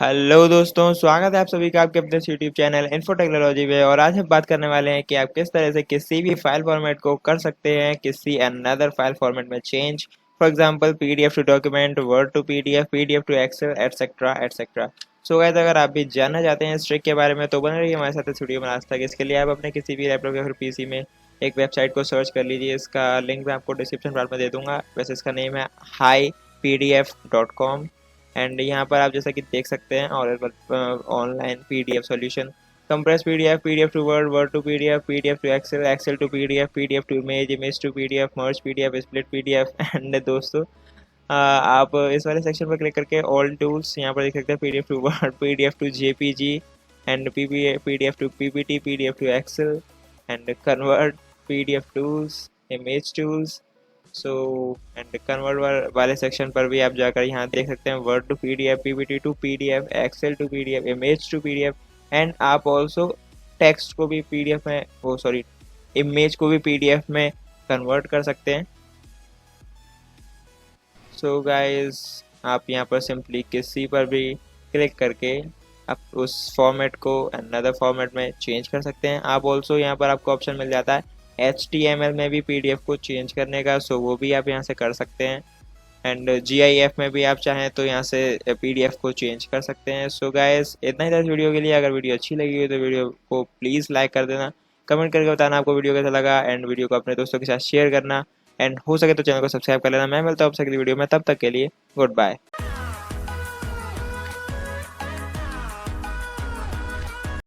Hello दोस्तों, स्वागत है आप सभी का आपके अपने यूट्यूब चैनल इन्फो टेक्नोलॉजी में। और आज हम बात करने वाले हैं कि आप किस तरह से किसी भी फाइल फॉर्मेट को कर सकते हैं किसी अनदर फाइल फॉर्मेट में change. For example PDF to document, Word to PDF, PDF to Excel, etcetera etcetera. So guys, अगर आप भी जानना चाहते हैं इस ट्रिक के बारे में तो बने रहिए हमारे साथ इस वीडियो में आज तक। इसके लिए आप अपने किसी भी लैपटॉप या फिर पीसी में एक वेबसाइट को सर्च कर लीजिए। इसका लिंक मैं आपको डिस्क्रिप्शन बॉक्स में दे दूंगा। वैसे इसका नेम है haipdf.com। एंड यहाँ पर आप जैसा कि देख सकते हैं online PDF solution, compress PDF, PDF to Word, Word to PDF, PDF to Excel, Excel to PDF, PDF to image, image to PDF, merge PDF, split PDF. And दोस्तों, आप इस वाले सेक्शन पर क्लिक करके ऑल टूल्स यहाँ पर देख सकते हैं। PDF to Word, PDF to JPG, and PDF to PPT, PDF to Excel, and convert, PDF tools, image tools. So and convert वाले सेक्शन पर भी आप जाकर यहाँ देख सकते हैं Word to PDF, PPT to PDF, Excel to PDF, image to PDF. And आप ऑल्सो टेक्स्ट को भी पीडीएफ में, वो सॉरी, इमेज को भी पीडीएफ में कन्वर्ट कर सकते हैं। सो गाइस, आप यहाँ पर सिंपली किसी पर भी क्लिक करके आप उस फॉर्मेट को अनदर फॉर्मेट में चेंज कर सकते हैं। आप ऑल्सो यहाँ पर आपको ऑप्शन मिल जाता है HTML में भी पीडीएफ को चेंज करने का, सो वो भी आप यहाँ से कर सकते हैं। एंड GIF में भी आप चाहें तो यहाँ से पीडीएफ को चेंज कर सकते हैं। सो गाइस, इतना ही था इस वीडियो के लिए। अगर वीडियो अच्छी लगी हो तो वीडियो को प्लीज़ लाइक कर देना, कमेंट करके बताना आपको वीडियो कैसा लगा, एंड वीडियो को अपने दोस्तों के साथ शेयर करना। एंड हो सके तो चैनल को सब्सक्राइब कर लेना। मैं मिलता हूँ आपसे अगली वीडियो में, तब तक के लिए गुड बाय।